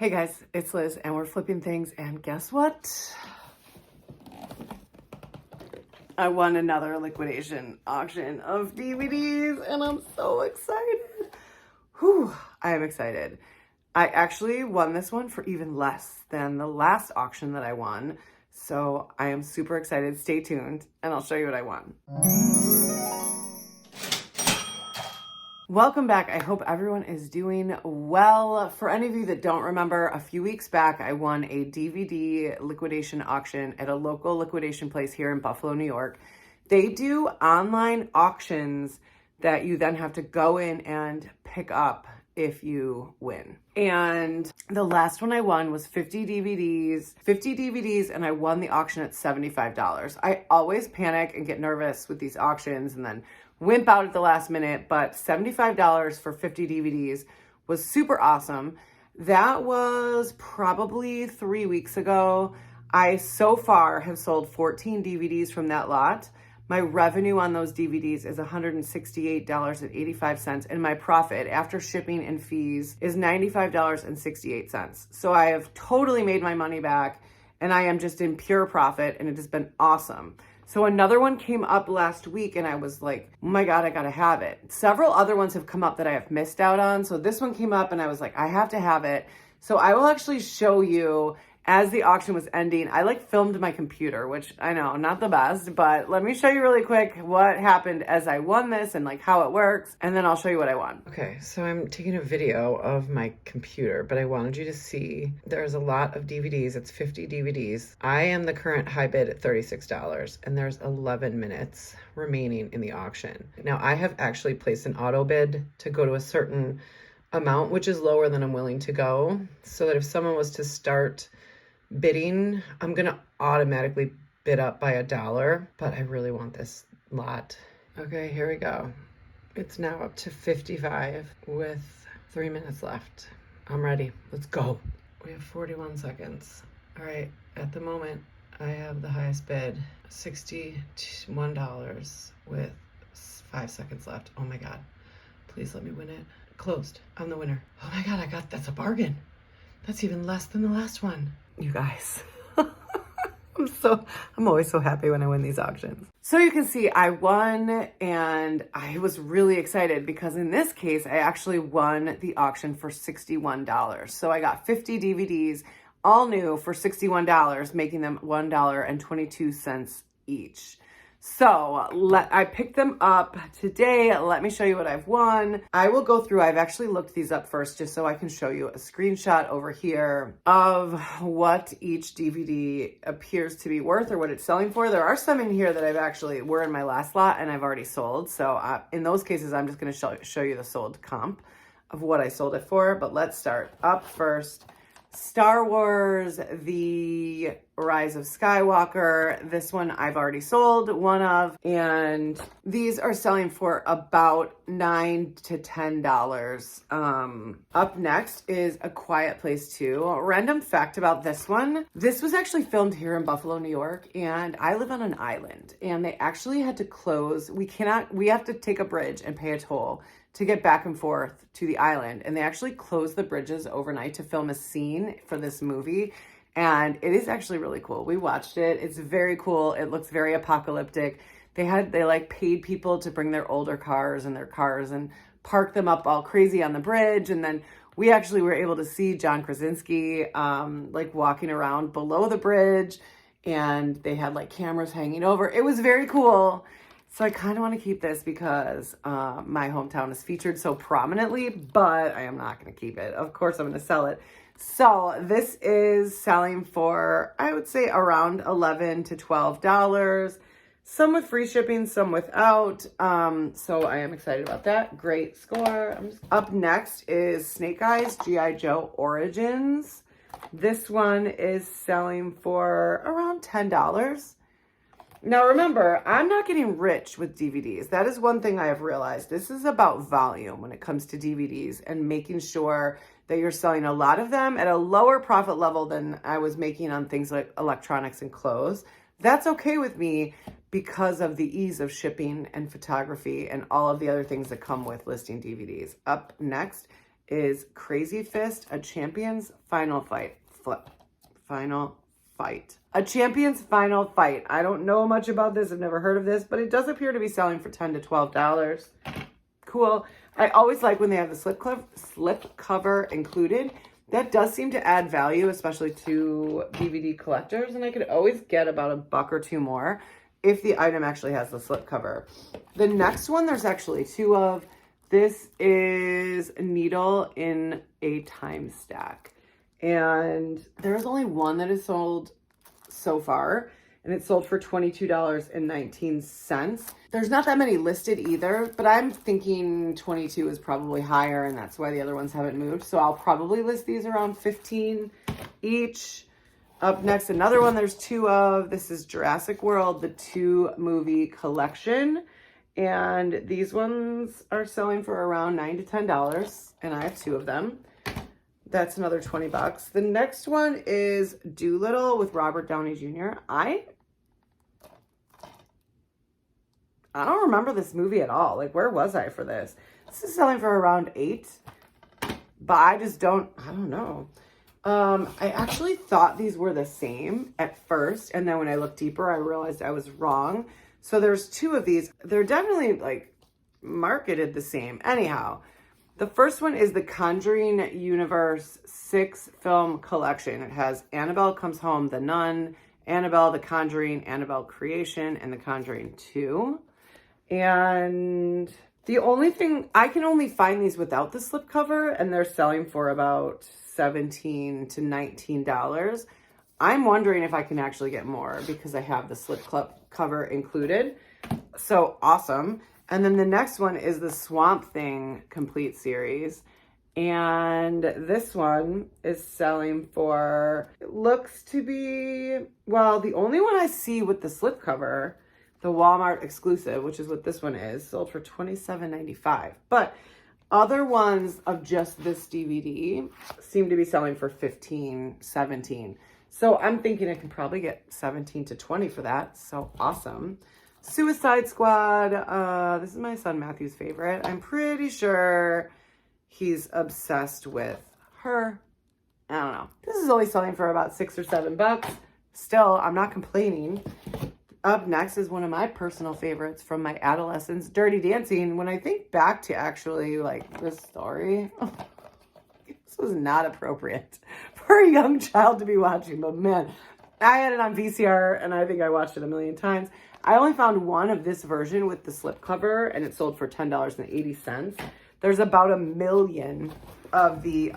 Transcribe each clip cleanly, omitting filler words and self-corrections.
Hey guys, it's Liz and we're flipping things, and guess what? I won another liquidation auction of DVDs and I'm so excited. Whew, I am excited. I actually won this one for even less than the last auction that I won. So I am super excited. Stay tuned and I'll show you what I won. Welcome back. I hope everyone is doing well. For any of you that don't remember, a few weeks back, I won a DVD liquidation auction at a local liquidation place here in Buffalo, New York. They do online auctions that you then have to go in and pick up if you win. And the last one I won was 50 DVDs, and I won the auction at $75. I always panic and get nervous with these auctions and then wimp out at the last minute, but $75 for 50 DVDs was super awesome. That was probably 3 weeks ago. I so far have sold 14 DVDs from that lot. My revenue on those DVDs is $168.85, and my profit after shipping and fees is $95.68. So I have totally made my money back, and I am just in pure profit, and it has been awesome. So another one came up last week and I was like, oh my God, I gotta have it. Several other ones have come up that I have missed out on. So this one came up and I was like, I have to have it. So I will actually show you as the auction was ending. I filmed my computer, which I know, not the best, but let me show you really quick what happened as I won this and how it works. And then I'll show you what I won. Okay, so I'm taking a video of my computer, but I wanted you to see there's a lot of DVDs. It's 50 DVDs. I am the current high bid at $36 and there's 11 minutes remaining in the auction. Now I have actually placed an auto bid to go to a certain amount, which is lower than I'm willing to go, so that if someone was to start bidding, I'm gonna automatically bid up by $1, but I really want this lot. Okay, here we go. It's now up to 55 with 3 minutes left. I'm ready. Let's go. We have 41 seconds. All right, at the moment, I have the highest bid, $61 with 5 seconds left. Oh my God, please let me win it. Closed. I'm the winner. Oh my God, that's a bargain. That's even less than the last one. You guys, I'm always so happy when I win these auctions. So you can see I won and I was really excited because in this case, I actually won the auction for $61. So I got 50 DVDs, all new, for $61, making them $1.22 each. So I picked them up today. Let me show you what I've won. I will go through, I've actually looked these up first just so I can show you a screenshot over here of what each DVD appears to be worth or what it's selling for. There are some in here that were in my last lot and I've already sold. So in those cases, I'm just gonna show you the sold comp of what I sold it for. But let's start up first. Star Wars, The Rise of Skywalker. This one I've already sold one of, and these are selling for about $9 to $10. Up next is A Quiet Place 2. A random fact about this one. This was actually filmed here in Buffalo, New York, and I live on an island, and they actually had to close. We have to take a bridge and pay a toll to get back and forth to the island. And they actually closed the bridges overnight to film a scene for this movie. And it is actually really cool. We watched it. It's very cool. It looks very apocalyptic. They paid people to bring their older cars and park them up all crazy on the bridge. And then we actually were able to see John Krasinski walking around below the bridge, and they had cameras hanging over. It was very cool. So I kind of want to keep this because my hometown is featured so prominently, but I am not going to keep it. Of course, I'm going to sell it. So this is selling for, I would say, around $11 to $12. Some with free shipping, some without. So I am excited about that. Great score. Up next is Snake Eyes G.I. Joe Origins. This one is selling for around $10. Now remember, I'm not getting rich with DVDs. That is one thing I have realized. This is about volume when it comes to DVDs and making sure that you're selling a lot of them at a lower profit level than I was making on things like electronics and clothes. That's okay with me because of the ease of shipping and photography and all of the other things that come with listing DVDs. Up next is Crazy Fist, a champion's final fight. A champion's final fight. I don't know much about this. I've never heard of this, but it does appear to be selling for $10 to $12. Cool. I always like when they have the slip cover included. That does seem to add value, especially to DVD collectors, and I could always get about $1 or $2 more if the item actually has the slip cover. The next one, there's actually 2 of. This is Needle in a Time Stack. And there's only one that is sold so far, and it's sold for $22.19. There's not that many listed either, but I'm thinking 22 is probably higher, and that's why the other ones haven't moved. So I'll probably list these around 15 each. Up next, another one there's 2 of. This is Jurassic World, the 2 movie collection. And these ones are selling for around $9 to $10, and I have 2 of them. That's another $20. The next one is Dolittle with Robert Downey Jr. I don't remember this movie at all. Like, where was I for this? This is selling for around $8, but I don't know. I actually thought these were the same at first, and then when I looked deeper, I realized I was wrong. So there's 2 of these. They're definitely like marketed the same. Anyhow, the first one is the Conjuring Universe 6 film collection. It has Annabelle Comes Home, The Nun, Annabelle, The Conjuring, Annabelle Creation, and The Conjuring 2. And the only thing, I can only find these without the slipcover, and they're selling for about $17 to $19. I'm wondering if I can actually get more because I have the slipcover included. So awesome. And then the next one is the Swamp Thing Complete Series. And this one is selling for, it looks to be, well, the only one I see with the slipcover, the Walmart exclusive, which is what this one is, sold for $27.95. But other ones of just this DVD seem to be selling for $15, $17. So I'm thinking I can probably get $17 to $20 for that. So awesome. Suicide Squad. This is my son Matthew's favorite. I'm pretty sure he's obsessed with her. I don't know. This is only selling for about $6 or $7. Still, I'm not complaining. Up next is one of my personal favorites from my adolescence, Dirty Dancing. When I think back to actually like this story, this was not appropriate for a young child to be watching, but man, I had it on VCR and I think I watched it a million times. I only found one of this version with the slipcover, and it sold for $10.80. There's about 1 million of the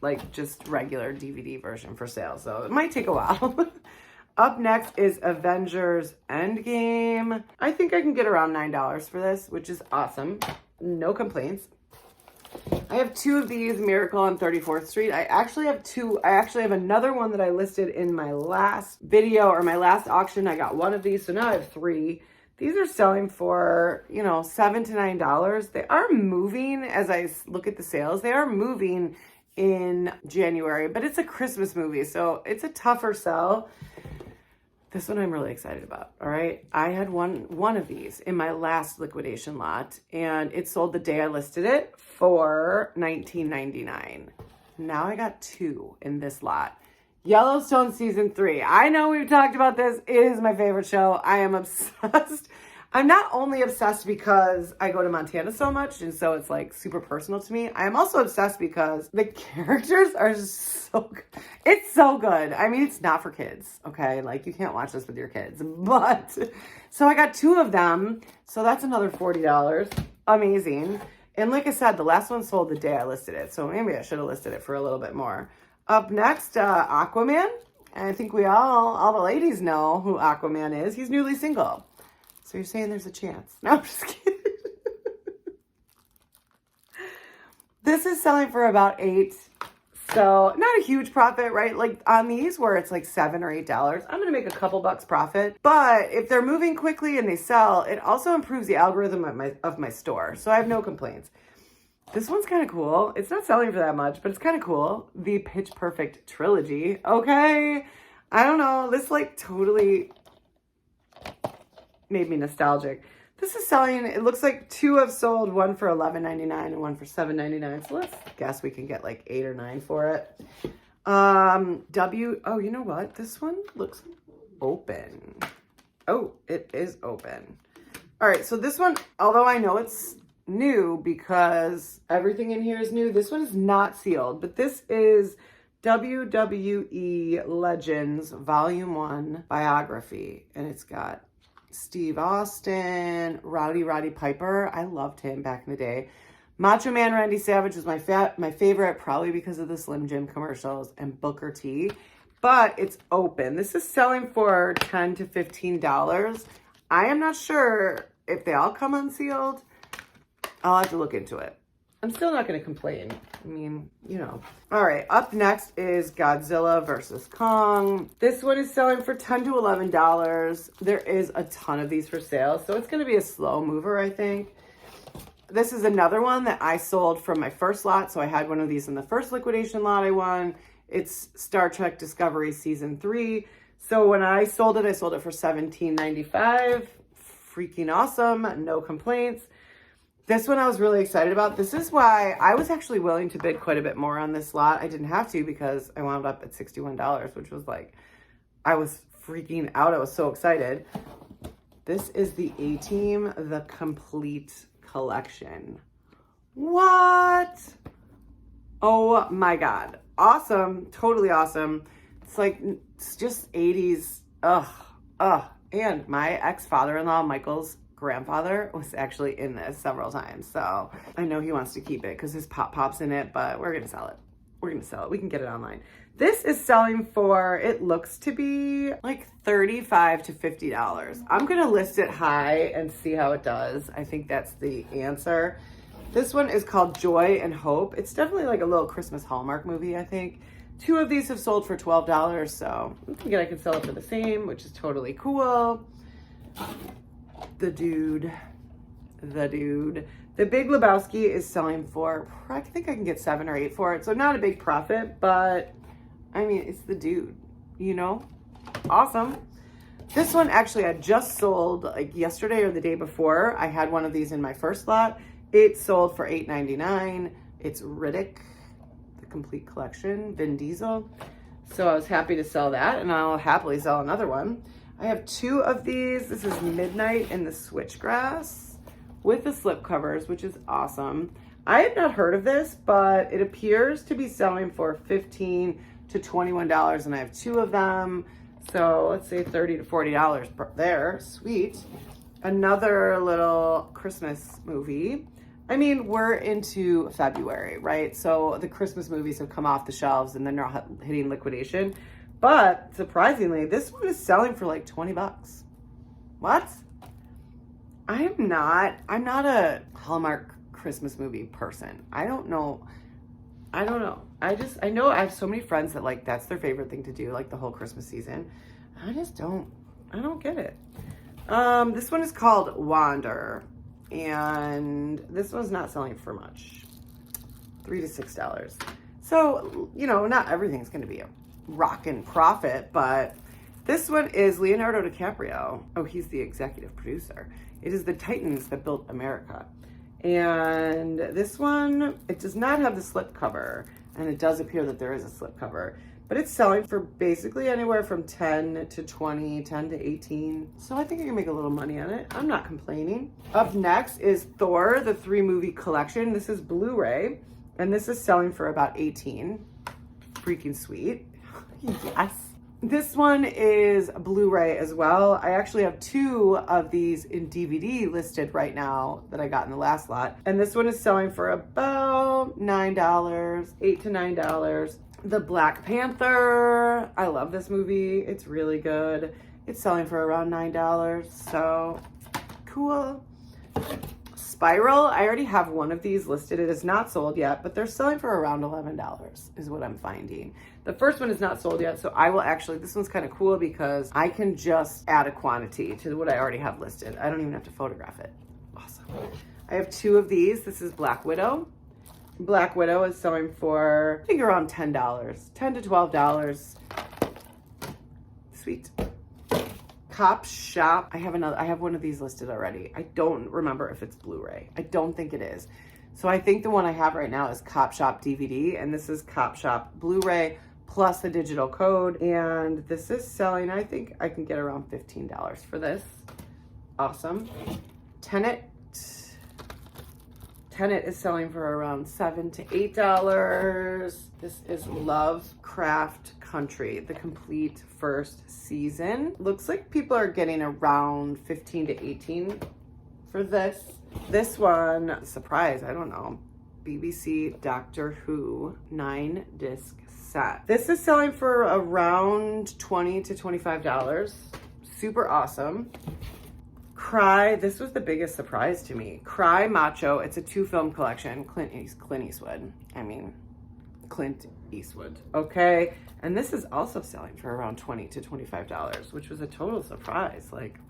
like just regular DVD version for sale, so it might take a while. Up next is Avengers Endgame. I think I can get around $9 for this, which is awesome. No complaints. I have 2 of these, Miracle on 34th Street. I actually have 2. I actually have another one that I listed in my last video or my last auction. I got 1 of these, so now I have 3. These are selling for, you know, $7 to $9. They are moving as I look at the sales. They are moving in January, but it's a Christmas movie, so it's a tougher sell. This one I'm really excited about, all right? I had one of these in my last liquidation lot, and it sold the day I listed it for $19.99. Now I got 2 in this lot. Yellowstone Season 3. I know we've talked about this. It is my favorite show. I am obsessed. I'm not only obsessed because I go to Montana so much, and so it's like super personal to me. I am also obsessed because the characters are so good. It's so good. I mean, it's not for kids, okay? Like, you can't watch this with your kids. But, so I got 2 of them. So that's another $40. Amazing. And like I said, the last one sold the day I listed it. So maybe I should have listed it for a little bit more. Up next, Aquaman. And I think we all the ladies know who Aquaman is. He's newly single. So you're saying there's a chance. No, I'm just kidding. This is selling for about $8. So not a huge profit, right? Like on these where it's like $7 or $8, I'm going to make a couple bucks profit. But if they're moving quickly and they sell, it also improves the algorithm of my store. So I have no complaints. This one's kind of cool. It's not selling for that much, but it's kind of cool. The Pitch Perfect Trilogy. Okay. I don't know. This like totally made me nostalgic. This is selling, it looks like 2 have sold, one for $11.99 and one for $7.99. So let's guess we can get like 8 or 9 for it. Oh, you know what? This one looks open. Oh, it is open. All right, so this one, although I know it's new because everything in here is new, this one is not sealed, but this is WWE Legends Volume 1 biography, and it's got Steve Austin, Roddy Piper. I loved him back in the day. Macho Man Randy Savage was my favorite, probably because of the Slim Jim commercials, and Booker T. But it's open. This is selling for $10 to $15. I am not sure if they all come unsealed. I'll have to look into it. I'm still not going to complain. I mean, you know. All right, up next is Godzilla versus Kong. This one is selling for $10 to $11. There is a ton of these for sale, so it's going to be a slow mover, I think. This is another one that I sold from my first lot, so I had one of these in the first liquidation lot I won. It's Star Trek Discovery Season 3. So when I sold it for $17.95. Freaking awesome, no complaints. This one I was really excited about. This is why I was actually willing to bid quite a bit more on this lot. I didn't have to because I wound up at $61, which was like, I was freaking out. I was so excited. This is the ATeam, the complete collection. What? Oh my God. Awesome. Totally awesome. It's like, it's just 80s. And my ex-father-in-law, Michael's grandfather, was actually in this several times. So I know he wants to keep it because his pop's in it, but we're going to sell it. We're going to sell it. We can get it online. This is selling for, it looks to be like $35 to $50. I'm going to list it high and see how it does. I think that's the answer. This one is called Joy and Hope. It's definitely like a little Christmas Hallmark movie, I think. 2 of these have sold for $12, so again, I can sell it for the same, which is totally cool. The Dude. The Big Lebowski is selling for, I think I can get 7 or 8 for it, so not a big profit, but I mean, it's The Dude, you know? Awesome. This one actually I just sold like yesterday or the day before. I had one of these in my first lot. It sold for $8.99. It's Riddick, the complete collection, Vin Diesel. So I was happy to sell that, and I'll happily sell another one. I have 2 of these. This is Midnight in the Switchgrass with the slip covers, which is awesome. I had not heard of this, but it appears to be selling for $15 to $21, and I have 2 of them. So let's say $30 to $40 there. Sweet. Another little Christmas movie. I mean, we're into February, right? So the Christmas movies have come off the shelves and then they're hitting liquidation. But surprisingly, this one is selling for like $20. What? I'm not a Hallmark Christmas movie person. I don't know. I know I have so many friends that like, that's their favorite thing to do, like the whole Christmas season. I don't get it. This one is called Wander. And this one's not selling for much. $3 to $6. So, you know, not everything's going to be a rockin' profit, but this one is Leonardo DiCaprio. Oh, he's the executive producer. It is the Titans that built America. And this one, it does not have the slip cover. And it does appear that there is a slip cover. But it's selling for basically anywhere from 10 to 20, 10 to 18. So I think I can make a little money on it. I'm not complaining. Up next is Thor, the 3-movie collection. This is Blu-ray, and this is selling for about 18. Freaking sweet. Yes. This one is Blu-ray as well. I actually have 2 of these in DVD listed right now that I got in the last lot. And this one is selling for about $9, $8 to $9. The Black Panther. I love this movie. It's really good. It's selling for around $9. So cool. Spiral. I already have one of these listed. It is not sold yet, but they're selling for around $11 is what I'm finding. The first one is not sold yet, so I will actually, this one's kind of cool because I can just add a quantity to what I already have listed. I don't even have to photograph it. Awesome. I have 2 of these. This is Black Widow. Black Widow is selling for, I think, around $10, $10 to $12. Sweet. Cop Shop. I have one of these listed already. I don't remember if it's Blu-ray. I don't think it is. So I think the one I have right now is Cop Shop DVD, and this is Cop Shop Blu-ray plus the digital code. And this is selling, I think I can get around $15 for this. Awesome. Tenet is selling for around $7 to $8. This is Lovecraft Country, the complete first season. Looks like people are getting around 15 to 18 for this. This one, surprise, I don't know. BBC Doctor Who 9-disc set. This is selling for around $20 to $25. Super awesome. Cry, this was the biggest surprise to me. Cry Macho, it's a 2-film collection. Clint Eastwood, okay? And this is also selling for around $20 to $25, which was a total surprise. Like,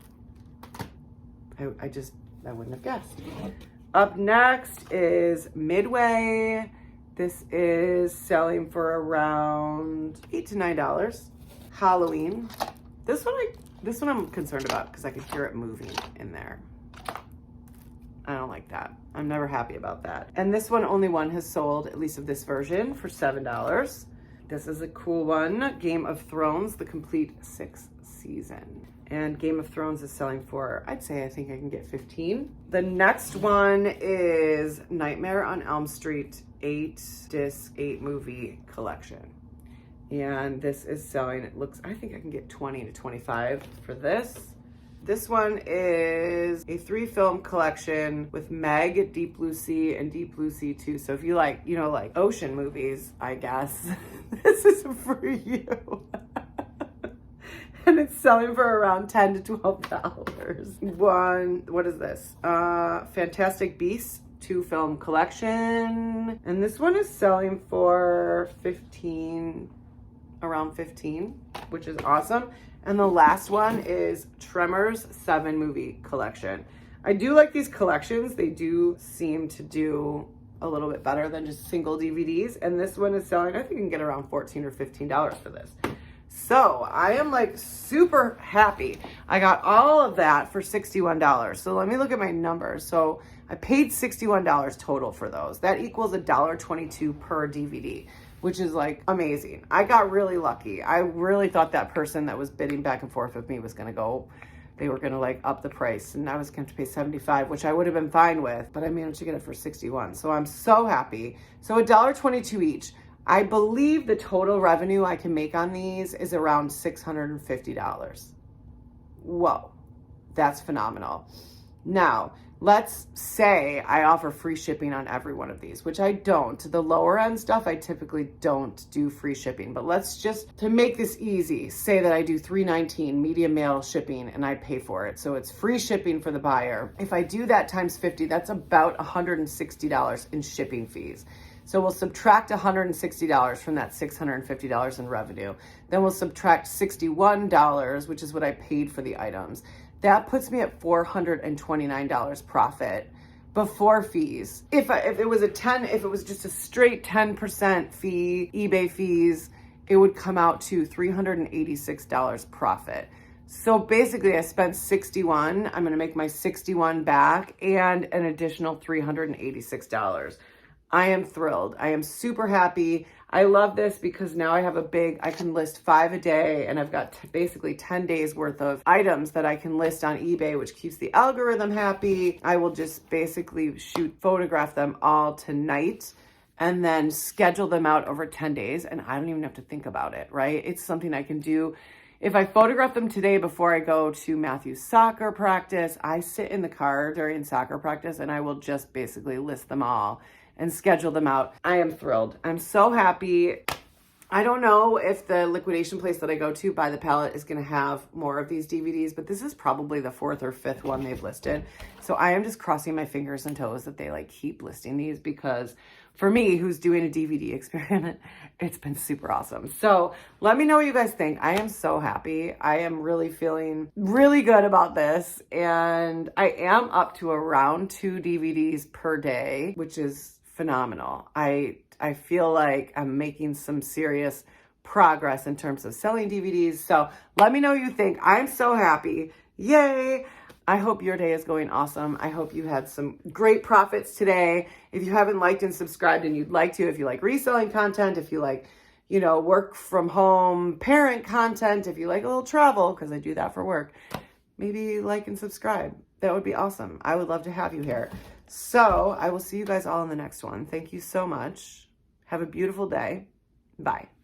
I wouldn't have guessed. Up next is Midway. This is selling for around $8 to $9. Halloween. This one I'm concerned about because I could hear it moving in there. I don't like that. I'm never happy about that. And this one, only one has sold, at least of this version, for $7. This is a cool one. Game of Thrones, the complete 6th season. And Game of Thrones is selling for, I think I can get 15. The next one is Nightmare on Elm Street 8-disc, 8-movie collection. And this is selling, I think I can get 20 to 25 for this. This one is a 3-film collection with Meg, Deep Blue Sea, and Deep Blue Sea 2. So if you like, like ocean movies, I guess, this is for you. And it's selling for around $10 to $12. What is this? Fantastic Beasts 2-film collection. And this one is selling for around 15, which is awesome. And the last one is Tremors 7-movie collection. I do like these collections. They do seem to do a little bit better than just single DVDs. And this one is selling, I think you can get around $14 or $15 for this. So I am like super happy. I got all of that for $61. So let me look at my numbers. So I paid $61 total for those. That equals $1.22 per DVD, which is like amazing. I got really lucky. I really thought that person that was bidding back and forth with me was gonna go, they were gonna like up the price and I was going to pay $75, which I would have been fine with, but I managed to get it for $61. So I'm so happy. So $1.22 each. I believe the total revenue I can make on these is around $650. Whoa, that's phenomenal. Now, let's say I offer free shipping on every one of these, which I don't. The lower end stuff, I typically don't do free shipping, but let's just, to make this easy, say that I do $3.19 medium mail shipping and I pay for it. So it's free shipping for the buyer. If I do that times 50, that's about $160 in shipping fees. So we'll subtract $160 from that $650 in revenue. Then we'll subtract $61, which is what I paid for the items. That puts me at $429 profit before fees. If it was just a straight 10% fee, eBay fees, it would come out to $386 profit. So basically I spent $61. I'm gonna make my $61 back and an additional $386. I am thrilled. I am super happy. I love this because now I have I can list 5 a day and I've got basically 10 days worth of items that I can list on eBay, which keeps the algorithm happy. I will just basically photograph them all tonight and then schedule them out over 10 days. And I don't even have to think about it, right? It's something I can do. If I photograph them today before I go to Matthew's soccer practice, I sit in the car during soccer practice and I will just basically list them all and schedule them out. I am thrilled. I'm so happy. I don't know if the liquidation place that I go to, Buy the Pallet, is gonna have more of these DVDs, but this is probably the 4th or 5th one they've listed. So I am just crossing my fingers and toes that they keep listing these, because for me, who's doing a DVD experiment, it's been super awesome. So let me know what you guys think. I am so happy. I am really feeling really good about this. And I am up to around 2 DVDs per day, which is phenomenal. I feel like I'm making some serious progress in terms of selling DVDs. So let me know what you think. I'm so happy. Yay. I hope your day is going awesome. I hope you had some great profits today. If you haven't liked and subscribed and you'd like to, if you like reselling content, if you like, you know, work from home parent content, if you like a little travel, because I do that for work, maybe like and subscribe. That would be awesome. I would love to have you here. So I will see you guys all in the next one. Thank you so much. Have a beautiful day. Bye.